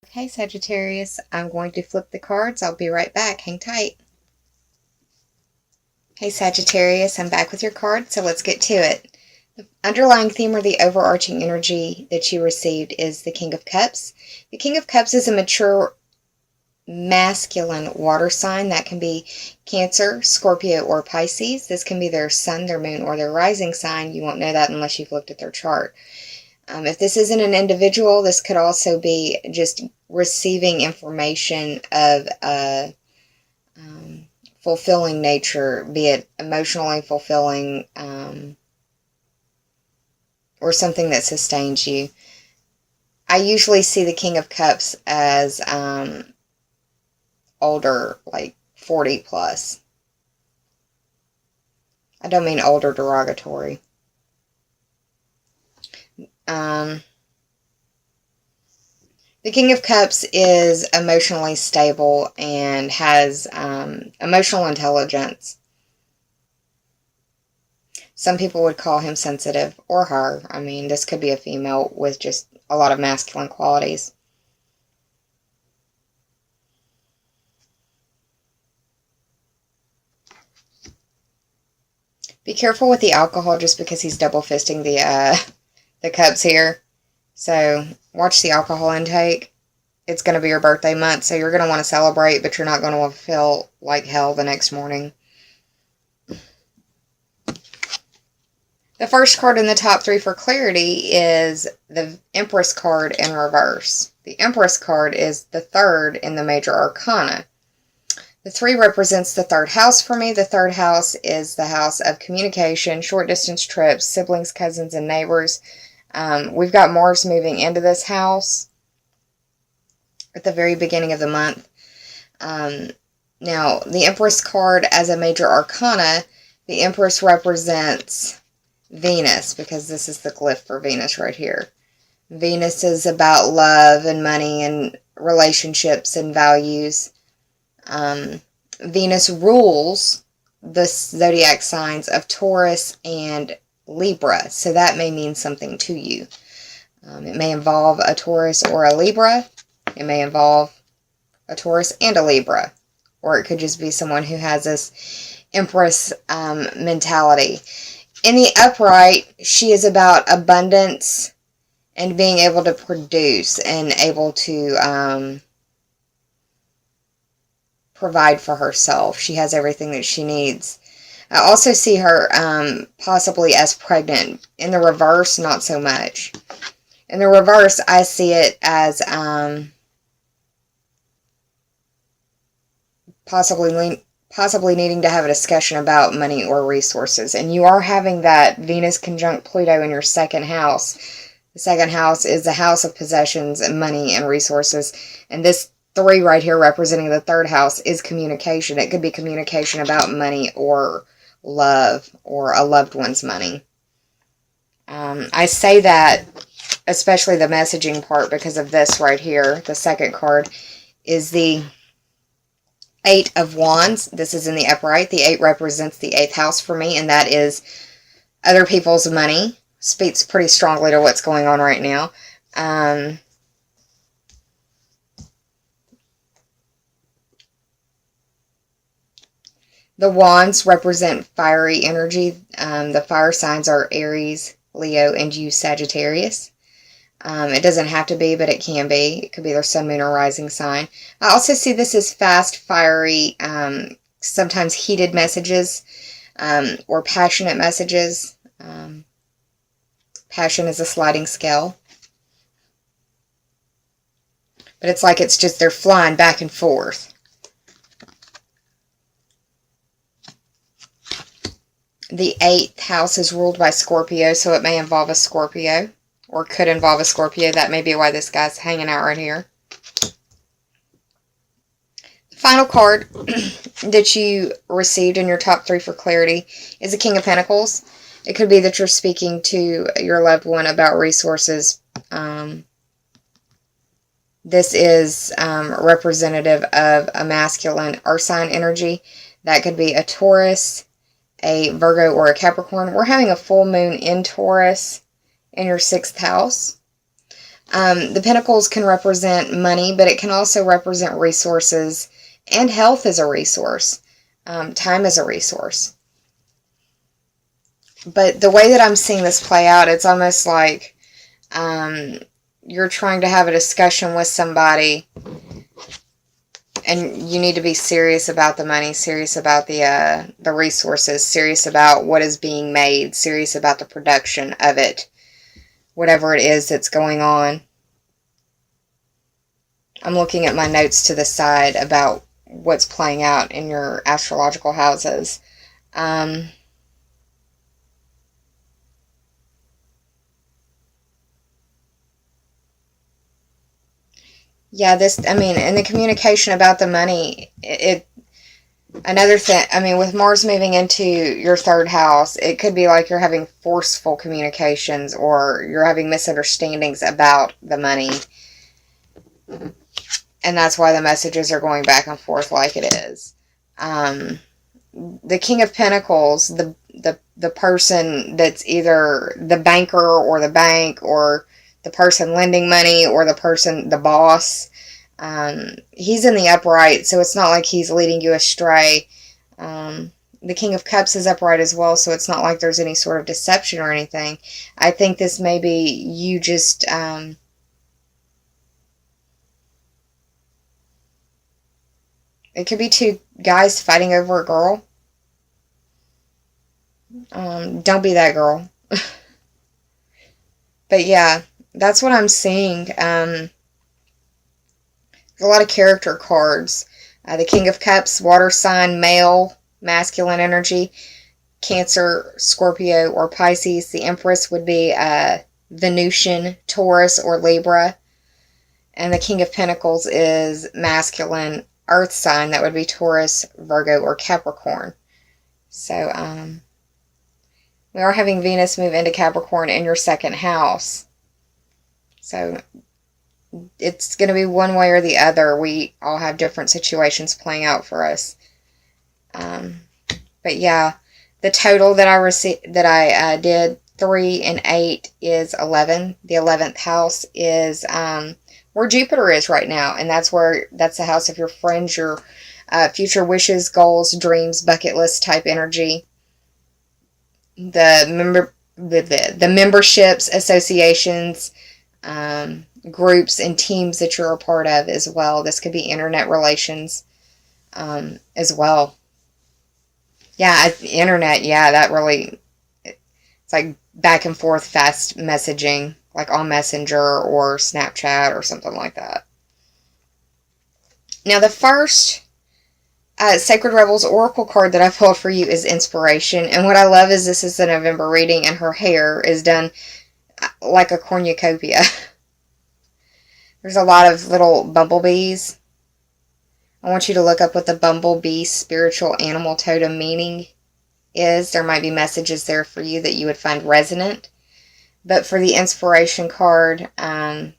Okay, Sagittarius, I'm going to flip the cards. I'll be right back. Hang tight. Hey, Sagittarius, I'm back with your cards, so let's get to it. The underlying theme or the overarching energy that you received is the King of Cups. The King of Cups is a mature masculine water sign. That can be Cancer, Scorpio, or Pisces. This can be their sun, their moon, or their rising sign. You won't know that unless you've looked at their chart. If this isn't an individual, this could also be just receiving information of a fulfilling nature, be it emotionally fulfilling or something that sustains you. I usually see the King of Cups as older, like 40 plus. I don't mean older derogatory. The King of Cups is emotionally stable and has emotional intelligence. Some people would call him sensitive, or her. I mean, this could be a female with just a lot of masculine qualities. Be careful with the alcohol just because he's double fisting the cups here. So watch the alcohol intake. It's going to be your birthday month, so you're going to want to celebrate, but you're not going to feel like hell the next morning. The first card in the top three for clarity is the Empress card in reverse. The Empress card is the third in the major arcana. The 3 represents the third house for me. The third house is the house of communication, short distance trips, siblings, cousins, and neighbors. We've got Mars moving into this house at the very beginning of the month. Now, the Empress card as a major arcana, the Empress represents Venus, because this is the glyph for Venus right here. Venus is about love and money and relationships and values. Venus rules the zodiac signs of Taurus and Libra, so that may mean something to you. It may involve a Taurus or a Libra. It may involve a Taurus and a Libra. Or it could just be someone who has this Empress mentality. In the upright, she is about abundance and being able to produce and able to provide for herself. She has everything that she needs. I also see her possibly as pregnant. In the reverse, not so much. In the reverse, I see it as possibly needing to have a discussion about money or resources. And you are having that Venus conjunct Pluto in your second house. The second house is the house of possessions and money and resources. And this 3 right here representing the third house is communication. It could be communication about money or love or a loved one's money. I say that, especially the messaging part, because of this right here. The second card is the 8 of Wands. This is in the upright. The 8 represents the 8th house for me, and that is other people's money. Speaks pretty strongly to what's going on right now. The wands represent fiery energy. The fire signs are Aries, Leo, and you, Sagittarius. It doesn't have to be, but it can be. It could be their sun, moon, or rising sign. I also see this as fast, fiery, sometimes heated messages, or passionate messages. Passion is a sliding scale. But it's like it's just, they're flying back and forth. The 8th house is ruled by Scorpio, so it may involve a Scorpio, or could involve a Scorpio. That may be why this guy's hanging out right here. The final card that you received in your top 3 for clarity is the King of Pentacles. It could be that you're speaking to your loved one about resources. This is representative of a masculine earth sign energy. That could be a Taurus, a Virgo, or a Capricorn. We're having a full moon in Taurus in your 6th house. The Pentacles can represent money, but it can also represent resources, and health is a resource. Time is a resource. But the way that I'm seeing this play out, it's almost like you're trying to have a discussion with somebody, and you need to be serious about the money, serious about the resources, serious about what is being made, serious about the production of it, whatever it is that's going on. I'm looking at my notes to the side about what's playing out in your astrological houses. Yeah, and the communication about the money, another thing, with Mars moving into your third house, it could be like you're having forceful communications, or you're having misunderstandings about the money. And that's why the messages are going back and forth like it is. The King of Pentacles, the person that's either the banker or the bank, or the person lending money, or the boss, he's in the upright, so it's not like he's leading you astray. The King of Cups is upright as well, so it's not like there's any sort of deception or anything. I think this may be you just it could be two guys fighting over a girl. Don't be that girl. But yeah, that's what I'm seeing. There's a lot of character cards. The King of Cups, water sign, male, masculine energy. Cancer, Scorpio, or Pisces. The Empress would be Venusian, Taurus, or Libra. And the King of Pentacles is masculine, earth sign. That would be Taurus, Virgo, or Capricorn. So, we are having Venus move into Capricorn in your second house. So, it's going to be one way or the other. We all have different situations playing out for us. But yeah, the total that I did, 3 and 8, is 11. The 11th house is where Jupiter is right now, and that's the house of your friends, your future wishes, goals, dreams, bucket list type energy. The memberships, associations, groups, and teams that you're a part of as well. This could be internet relations as well. Yeah, internet, yeah, that really, it's like back and forth fast messaging, like on Messenger or Snapchat or something like that. Now, the first Sacred Rebels Oracle card that I pulled for you is Inspiration. And what I love is this is the November reading, and her hair is done like a cornucopia. There's a lot of little bumblebees. I want you to look up what the bumblebee spiritual animal totem meaning is. There might be messages there for you that you would find resonant. But for the Inspiration card, I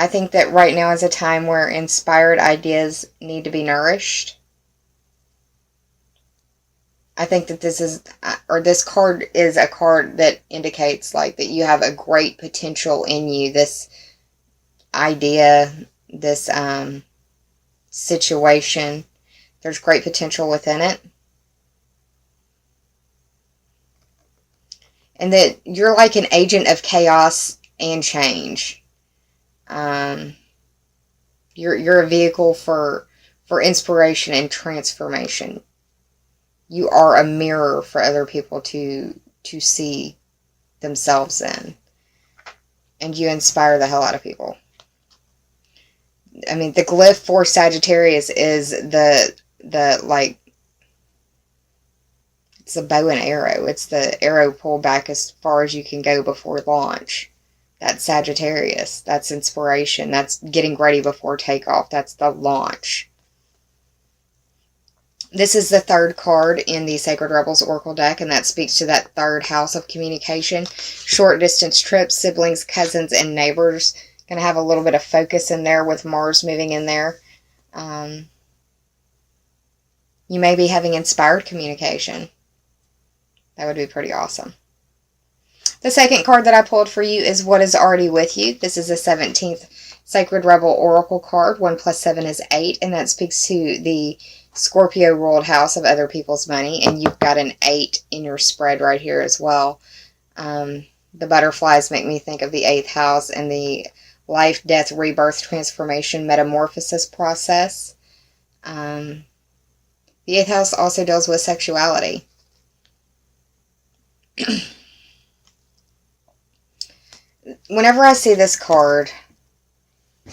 think that right now is a time where inspired ideas need to be nourished. I think that this card is a card that indicates like that you have a great potential in you. This idea, this situation, there's great potential within it. And that you're like an agent of chaos and change. You're a vehicle for inspiration and transformation. You are a mirror for other people to see themselves in. And you inspire the hell out of people. The glyph for Sagittarius is it's a bow and arrow. It's the arrow pulled back as far as you can go before launch. That's Sagittarius. That's inspiration. That's getting ready before takeoff. That's the launch. This is the third card in the Sacred Rebels Oracle deck, and that speaks to that third house of communication. Short distance trips, siblings, cousins, and neighbors. Going to have a little bit of focus in there with Mars moving in there. You may be having inspired communication. That would be pretty awesome. The second card that I pulled for you is What is Already With You. This is the 17th Sacred Rebel Oracle card. 1 plus 7 is 8, and that speaks to the Scorpio ruled house of other people's money, and you've got an 8 in your spread right here as well. The butterflies make me think of the 8th house and the life, death, rebirth, transformation, metamorphosis process. The 8th house also deals with sexuality. Whenever I see this card,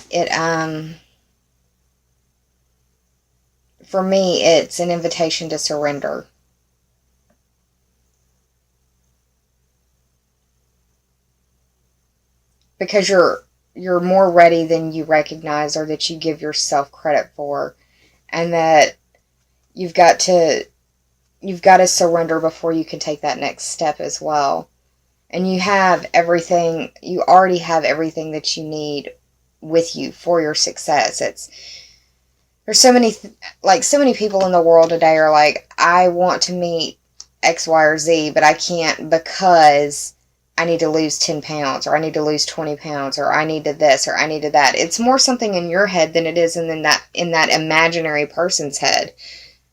it, for me, it's an invitation to surrender. Because you're more ready than you recognize or that you give yourself credit for. And that you've got to surrender before you can take that next step as well. And you have everything, you already have everything that you need with you for your success. There's so many people in the world today are like, I want to meet X, Y, or Z, but I can't because I need to lose 10 pounds, or I need to lose 20 pounds, or I need to this, or I need to that. It's more something in your head than it is in that imaginary person's head.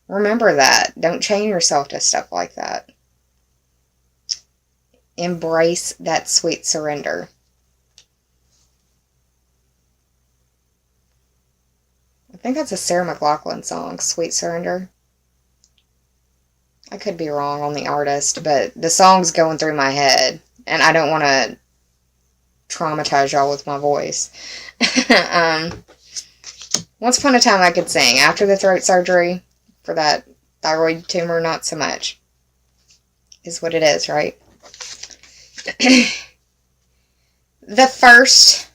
Remember that. Don't chain yourself to stuff like that. Embrace that sweet surrender. I think that's a Sarah McLachlan song, Sweet Surrender. I could be wrong on the artist, but the song's going through my head, and I don't want to traumatize y'all with my voice. Once upon a time I could sing. After the throat surgery for that thyroid tumor, not so much. Is what it is, right? The first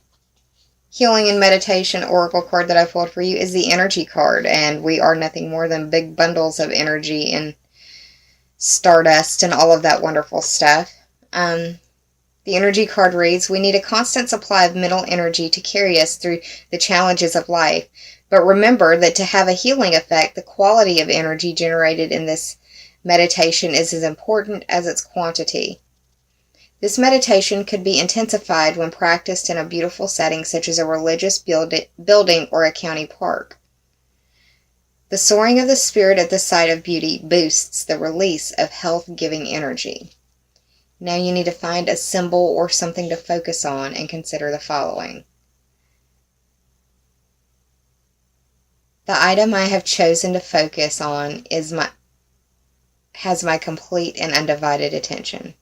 healing and meditation oracle card that I pulled for you is the energy card, and we are nothing more than big bundles of energy and stardust and all of that wonderful stuff. The energy card reads, we need a constant supply of mental energy to carry us through the challenges of life, but remember that to have a healing effect, the quality of energy generated in this meditation is as important as its quantity. This meditation could be intensified when practiced in a beautiful setting such as a religious building or a county park. The soaring of the spirit at the sight of beauty boosts the release of health-giving energy. Now you need to find a symbol or something to focus on and consider the following. The item I have chosen to focus on has my complete and undivided attention.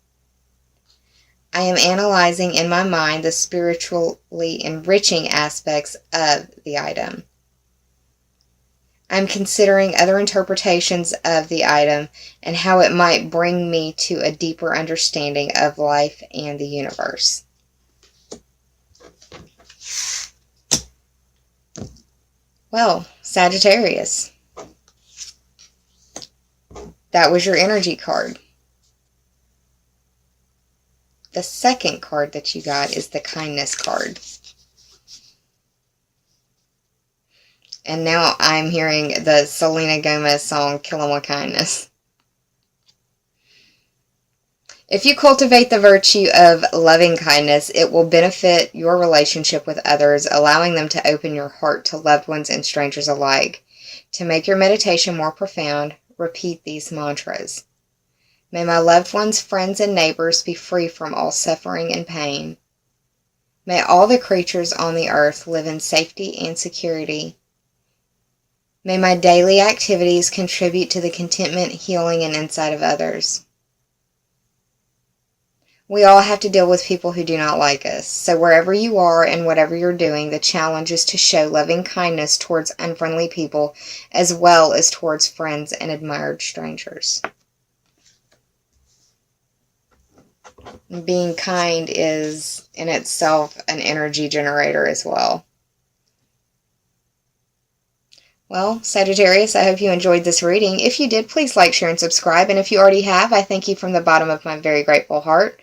I am analyzing in my mind the spiritually enriching aspects of the item. I'm considering other interpretations of the item and how it might bring me to a deeper understanding of life and the universe. Well, Sagittarius, that was your energy card. The second card that you got is the kindness card. And now I'm hearing the Selena Gomez song, Kill 'Em With Kindness. If you cultivate the virtue of loving kindness, it will benefit your relationship with others, allowing them to open your heart to loved ones and strangers alike. To make your meditation more profound, repeat these mantras. May my loved ones, friends, and neighbors be free from all suffering and pain. May all the creatures on the earth live in safety and security. May my daily activities contribute to the contentment, healing, and insight of others. We all have to deal with people who do not like us, so wherever you are and whatever you're doing, the challenge is to show loving kindness towards unfriendly people as well as towards friends and admired strangers. Being kind is in itself an energy generator as well. Well, Sagittarius, I hope you enjoyed this reading. If you did, please like, share, and subscribe. And if you already have, I thank you from the bottom of my very grateful heart.